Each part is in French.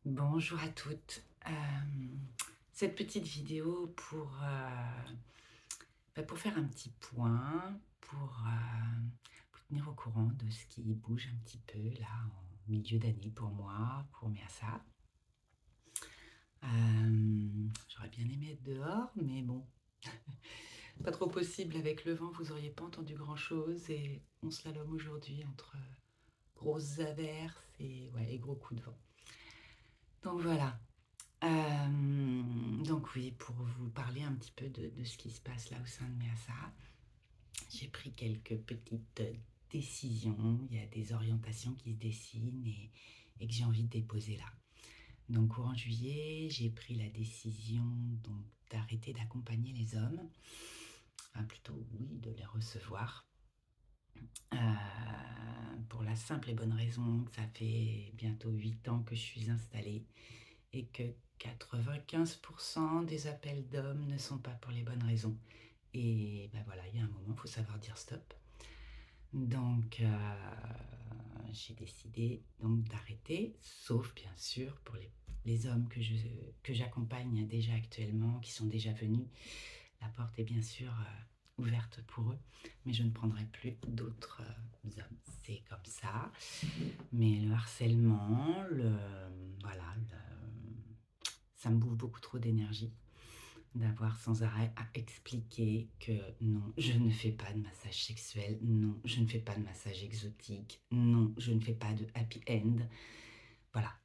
Bonjour à toutes. Cette petite vidéo pour faire un petit point, pour tenir au courant de ce qui bouge un petit peu là en milieu d'année pour moi, pour Miasa. J'aurais bien aimé être dehors, mais bon, pas trop possible avec le vent, vous auriez pas entendu grand-chose et on slalom aujourd'hui entre grosses averses et, ouais, et gros coups de vent. Donc voilà. Donc oui, pour vous parler un petit peu de ce qui se passe là au sein de Miasa, j'ai pris quelques petites décisions. Il y a des orientations qui se dessinent et que j'ai envie de déposer là. Donc courant juillet, j'ai pris la décision donc d'arrêter d'accompagner les hommes, enfin plutôt oui, de les recevoir. Pour la simple et bonne raison que ça fait bientôt 8 ans que je suis installée et que 95% des appels d'hommes ne sont pas pour les bonnes raisons. Et ben voilà, il y a un moment, il faut savoir dire stop. Donc, j'ai décidé donc d'arrêter, sauf bien sûr pour les hommes que j'accompagne déjà actuellement, qui sont déjà venus. La porte est bien sûr ouverte pour eux, mais je ne prendrai plus d'autres hommes. C'est comme ça. Mais le harcèlement, voilà, ça me bouffe beaucoup trop d'énergie d'avoir sans arrêt à expliquer que non, je ne fais pas de massage sexuel, non, je ne fais pas de massage exotique, non, je ne fais pas de happy end. Voilà,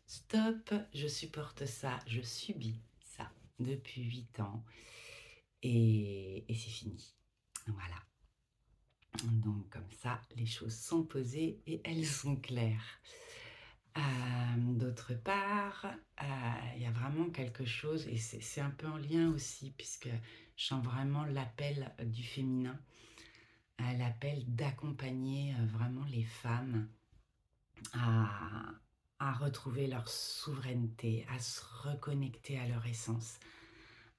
stop, je supporte ça, je subis ça depuis 8 ans et c'est fini. Voilà. Donc comme ça, les choses sont posées et elles sont claires. D'autre part, il y a vraiment quelque chose, et c'est un peu en lien aussi, puisque je sens vraiment l'appel du féminin, l'appel d'accompagner vraiment les femmes à, à retrouver leur souveraineté, à se reconnecter à leur essence,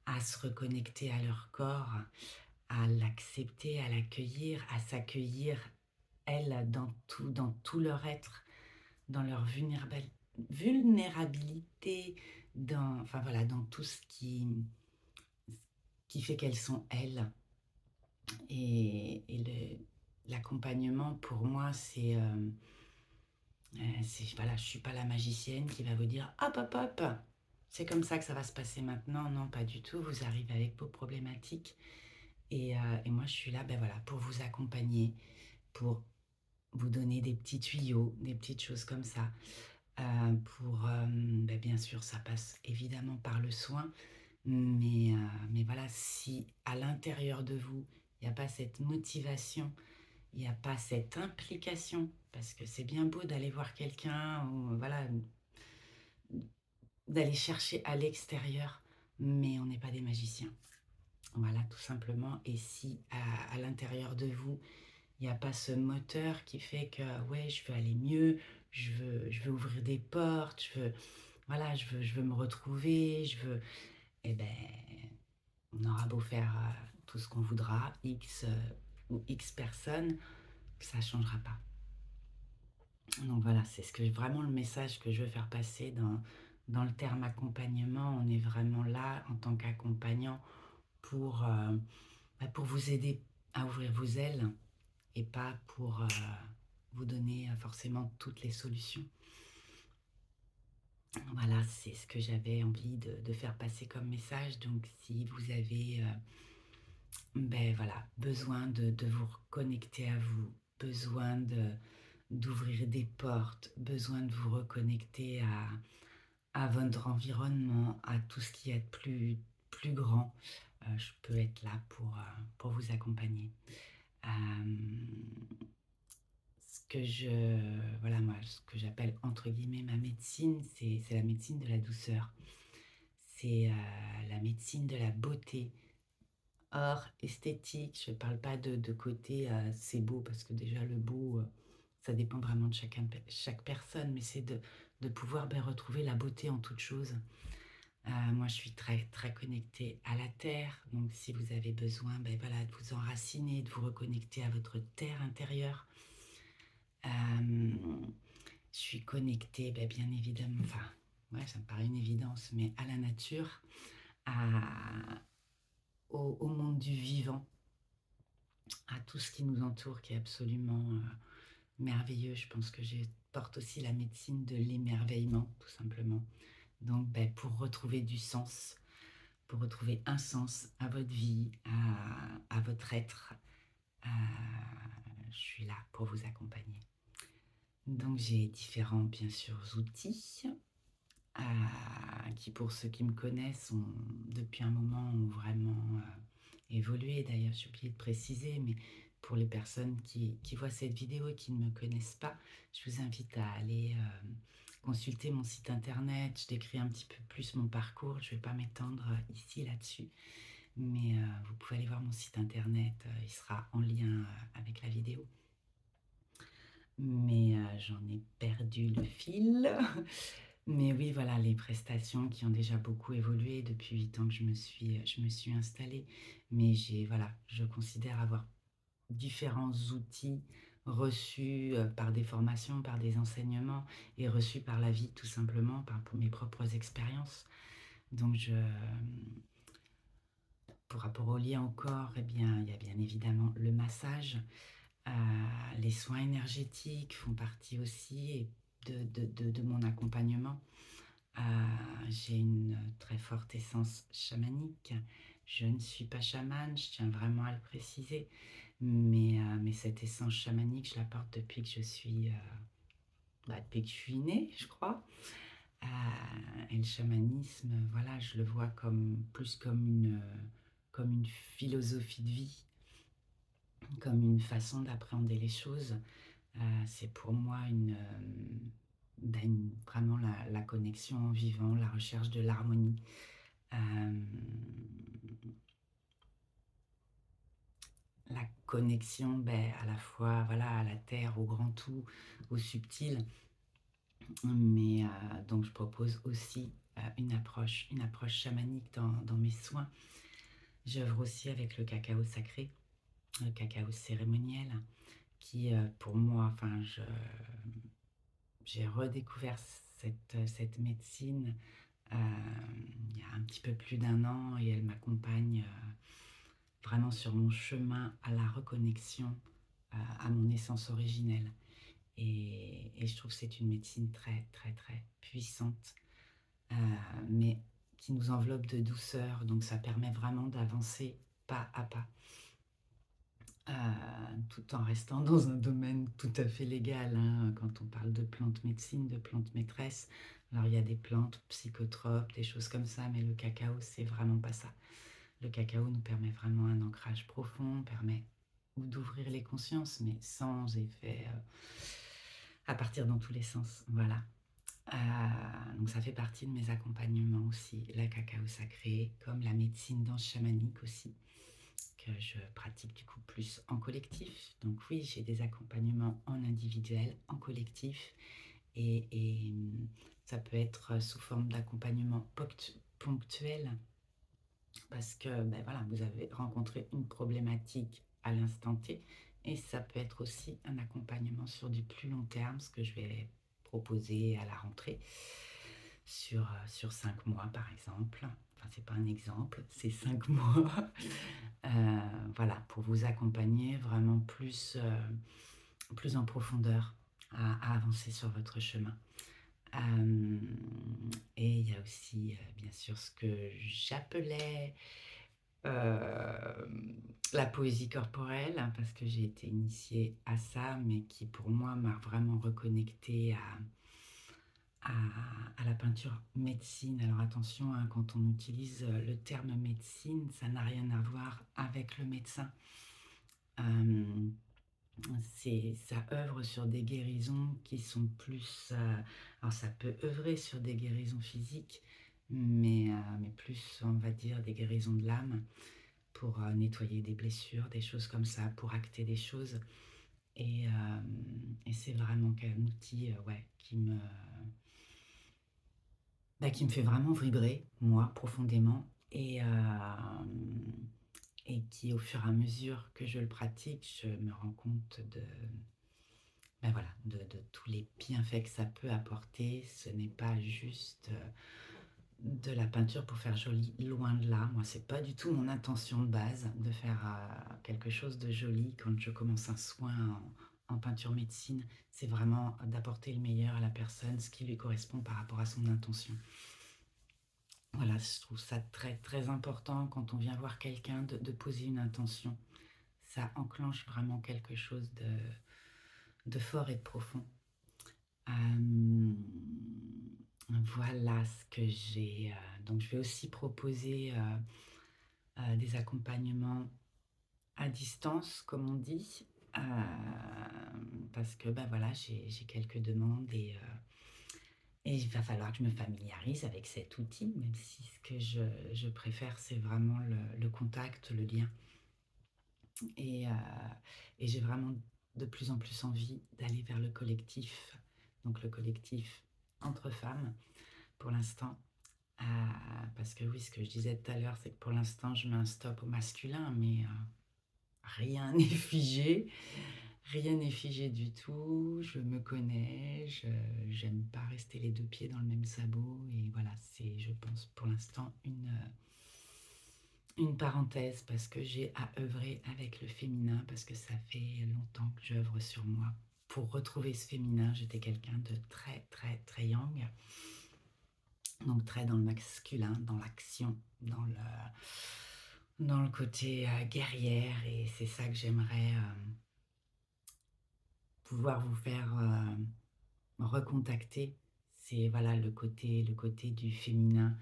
à se reconnecter à leur corps, à l'accepter, à l'accueillir, à s'accueillir, elles, dans tout leur être, dans leur vulnérabilité, enfin voilà, dans tout ce qui fait qu'elles sont elles. Et l'accompagnement, pour moi, voilà, je suis pas la magicienne qui va vous dire hop, hop, hop, c'est comme ça que ça va se passer maintenant. Non, pas du tout. Vous arrivez avec vos problématiques. Et moi, je suis là, ben voilà, pour vous accompagner, pour vous donner des petits tuyaux, des petites choses comme ça. Bien sûr, ça passe évidemment par le soin, mais voilà, si à l'intérieur de vous, il n'y a pas cette motivation, il n'y a pas cette implication, parce que c'est bien beau d'aller voir quelqu'un, ou voilà, d'aller chercher à l'extérieur, mais on n'est pas des magiciens. Voilà, tout simplement. Et si à l'intérieur de vous, il n'y a pas ce moteur qui fait que, ouais, je veux aller mieux, je veux ouvrir des portes, voilà, je veux me retrouver, eh ben, on aura beau faire tout ce qu'on voudra, X ou X personnes, ça ne changera pas. Donc voilà, c'est vraiment le message que je veux faire passer dans le terme accompagnement. On est vraiment là en tant qu'accompagnant pour vous aider à ouvrir vos ailes et pas pour vous donner forcément toutes les solutions. Voilà, c'est ce que j'avais envie de faire passer comme message. Donc si vous avez voilà, besoin de vous reconnecter à vous, besoin d'ouvrir des portes, besoin de vous reconnecter à votre environnement, à tout ce qui est plus grand, je peux être là pour vous accompagner. Voilà, moi, ce que j'appelle entre guillemets ma médecine, c'est la médecine de la douceur. C'est la médecine de la beauté. Or, esthétique, je ne parle pas de côté c'est beau, parce que déjà le beau, ça dépend vraiment de chaque personne, mais c'est de pouvoir retrouver la beauté en toute chose. Moi, je suis très, très connectée à la terre, donc si vous avez besoin voilà, de vous enraciner, de vous reconnecter à votre terre intérieure, Je suis connectée, bien évidemment, enfin, ouais, ça me paraît une évidence, mais à la nature, à au monde du vivant, à tout ce qui nous entoure qui est absolument, merveilleux. Je pense que je porte aussi la médecine de l'émerveillement, tout simplement. Donc, pour retrouver du sens, pour retrouver un sens à votre vie, à votre être, je suis là pour vous accompagner. Donc, j'ai différents, bien sûr, outils qui, pour ceux qui me connaissent, depuis un moment, ont vraiment évolué. D'ailleurs, j'ai oublié de préciser, mais pour les personnes qui voient cette vidéo et qui ne me connaissent pas, je vous invite à aller consulter mon site internet. Je décris un petit peu plus mon parcours. Je ne vais pas m'étendre ici là-dessus, mais vous pouvez aller voir mon site internet. Il sera en lien avec la vidéo. Mais j'en ai perdu le fil. Mais oui, voilà, les prestations qui ont déjà beaucoup évolué depuis 8 ans que je me suis installée. Mais voilà, je considère avoir différents outils reçus par des formations, par des enseignements et reçus par la vie tout simplement, pour mes propres expériences. Donc, pour rapport au lien au corps, eh bien, il y a bien évidemment le massage. Euh, les soins énergétiques font partie aussi de mon accompagnement. Euh, j'ai une très forte essence chamanique. Je ne suis pas chamane, je tiens vraiment à le préciser. Mais cette essence chamanique, je la porte depuis que depuis que je suis née, je crois. Et le chamanisme, voilà, je le vois plus comme une philosophie de vie, comme une façon d'appréhender les choses. C'est pour moi vraiment la connexion en vivant, la recherche de l'harmonie. Euh, la connexion à la fois voilà, à la terre, au grand tout, au subtil. Mais donc je propose aussi une approche chamanique dans mes soins. J'œuvre aussi avec le cacao sacré, le cacao cérémoniel, qui pour moi, enfin, j'ai redécouvert cette médecine il y a un petit peu plus d'un an et elle m'accompagne vraiment sur mon chemin à la reconnexion à mon essence originelle. Et je trouve que c'est une médecine très, très, très puissante, euh, mais qui nous enveloppe de douceur. Donc ça permet vraiment d'avancer pas à pas, tout en restant dans un domaine tout à fait légal, hein, quand on parle de plantes médecine, de plantes maîtresses. Alors il y a des plantes psychotropes, des choses comme ça, mais le cacao, c'est vraiment pas ça. Le cacao nous permet vraiment un ancrage profond, permet d'ouvrir les consciences, mais sans effet à partir dans tous les sens. Voilà. Donc ça fait partie de mes accompagnements aussi, la cacao sacré, comme la médecine danse chamanique aussi, que je pratique du coup plus en collectif. Donc oui, j'ai des accompagnements en individuel, en collectif, et ça peut être sous forme d'accompagnement ponctuel, parce que voilà, vous avez rencontré une problématique à l'instant T, et ça peut être aussi un accompagnement sur du plus long terme, ce que je vais proposer à la rentrée, sur 5 mois par exemple. Enfin, c'est pas un exemple, c'est 5 mois. Voilà, pour vous accompagner vraiment plus en profondeur à avancer sur votre chemin. Et il y a aussi, bien sûr, ce que j'appelais euh, la poésie corporelle, hein, parce que j'ai été initiée à ça, mais qui pour moi m'a vraiment reconnectée à la peinture médecine. Alors attention, hein, quand on utilise le terme médecine, ça n'a rien à voir avec le médecin. Euh, Ça œuvre sur des guérisons qui sont plus... alors ça peut œuvrer sur des guérisons physiques, mais plus, on va dire, des guérisons de l'âme, pour nettoyer des blessures, des choses comme ça, pour acter des choses. Et c'est vraiment un outil ouais, qui me fait vraiment vibrer, moi, profondément. Et qui, au fur et à mesure que je le pratique, je me rends compte ben voilà, de tous les bienfaits que ça peut apporter. Ce n'est pas juste de la peinture pour faire joli, loin de là. Moi, c'est pas du tout mon intention de base de faire quelque chose de joli quand je commence un soin en peinture médecine. C'est vraiment d'apporter le meilleur à la personne, ce qui lui correspond par rapport à son intention. Voilà, je trouve ça très très important quand on vient voir quelqu'un de poser une intention. Ça enclenche vraiment quelque chose de fort et de profond. Euh, voilà ce que j'ai. Donc, je vais aussi proposer des accompagnements à distance, comme on dit, euh, parce que ben voilà, j'ai quelques demandes et il va falloir que je me familiarise avec cet outil, même si ce que je préfère, c'est vraiment le contact, le lien. Et, euh, et j'ai vraiment de plus en plus envie d'aller vers le collectif, donc le collectif entre femmes pour l'instant. Euh, Parce que oui, ce que je disais tout à l'heure, c'est que pour l'instant, je mets un stop au masculin, mais rien n'est figé. Rien n'est figé du tout. Je me connais. J'aime pas rester les deux pieds dans le même sabot. Et voilà, c'est, je pense, pour l'instant, une parenthèse parce que j'ai à œuvrer avec le féminin, parce que ça fait longtemps que j'œuvre sur moi. Pour retrouver ce féminin, j'étais quelqu'un de très, très, très yang. Donc très dans le masculin, dans l'action, dans le côté guerrière. Et c'est ça que j'aimerais pouvoir vous faire recontacter. C'est voilà le côté du féminin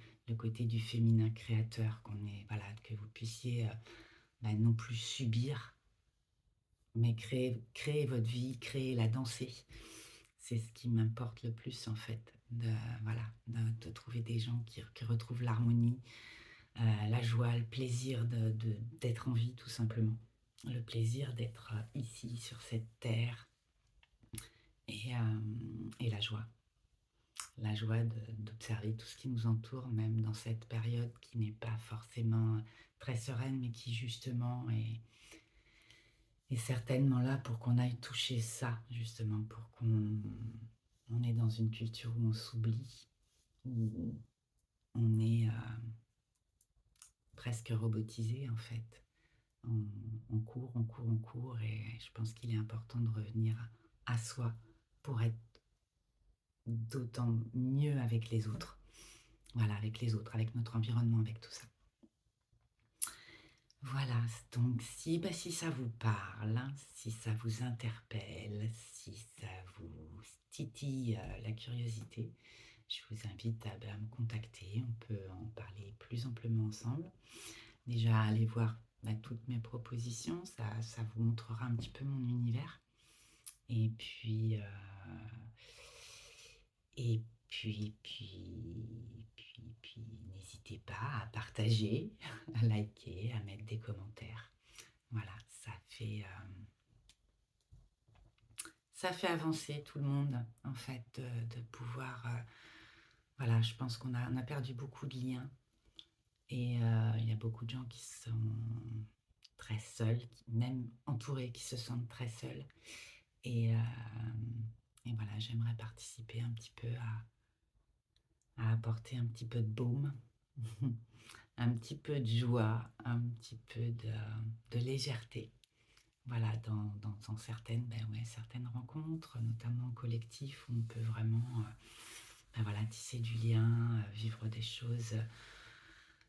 créateur qu'on est, voilà, que vous puissiez non plus subir, mais créer votre vie, créer-la, danser. C'est ce qui m'importe le plus en fait, voilà, de trouver des gens qui retrouvent l'harmonie, la joie, le plaisir d'être en vie tout simplement. Le plaisir d'être ici sur cette terre et la joie. La joie d'observer tout ce qui nous entoure, même dans cette période qui n'est pas forcément très sereine, mais qui justement est certainement là pour qu'on aille toucher ça, justement, pour qu'on est dans une culture où on s'oublie, où on est presque robotisé en fait. On court, on court, on court, et je pense qu'il est important de revenir à soi pour être d'autant mieux avec les autres. Voilà, avec les autres, avec notre environnement, avec tout ça. Voilà, donc si ça vous parle, si ça vous interpelle, si ça vous titille la curiosité, je vous invite à me contacter. On peut en parler plus amplement ensemble. Déjà, allez voir toutes mes propositions, ça vous montrera un petit peu mon univers. Et puis, puis, n'hésitez pas à partager, à liker, à mettre des commentaires. Voilà, ça fait avancer tout le monde, en fait, de pouvoir... voilà, je pense on a perdu beaucoup de liens. Et il y a beaucoup de gens qui sont très seuls, même entourés, qui se sentent très seuls. Et, euh, et voilà, j'aimerais participer un petit peu à apporter un petit peu de baume, un petit peu de joie, un petit peu de légèreté. Voilà, dans certaines, certaines rencontres, notamment collectifs, où on peut vraiment voilà, tisser du lien, vivre des choses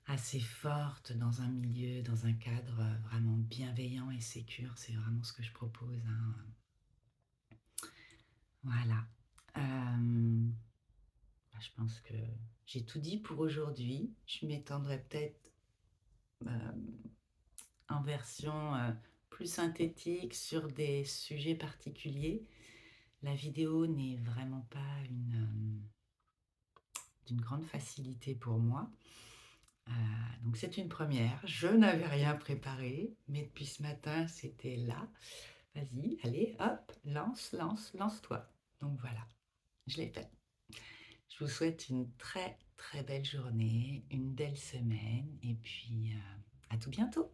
assez fortes dans un milieu, dans un cadre vraiment bienveillant et sécure. C'est vraiment ce que je propose, hein. Voilà. Je pense que j'ai tout dit pour aujourd'hui. Je m'étendrai peut-être euh, en version plus synthétique sur des sujets particuliers. La vidéo n'est vraiment pas d'une grande facilité pour moi. Euh, donc c'est une première. Je n'avais rien préparé, mais depuis ce matin, c'était là. Vas-y, allez, hop, lance-toi. Donc voilà, je l'ai fait. Je vous souhaite une très très belle journée, une belle semaine, et puis à tout bientôt.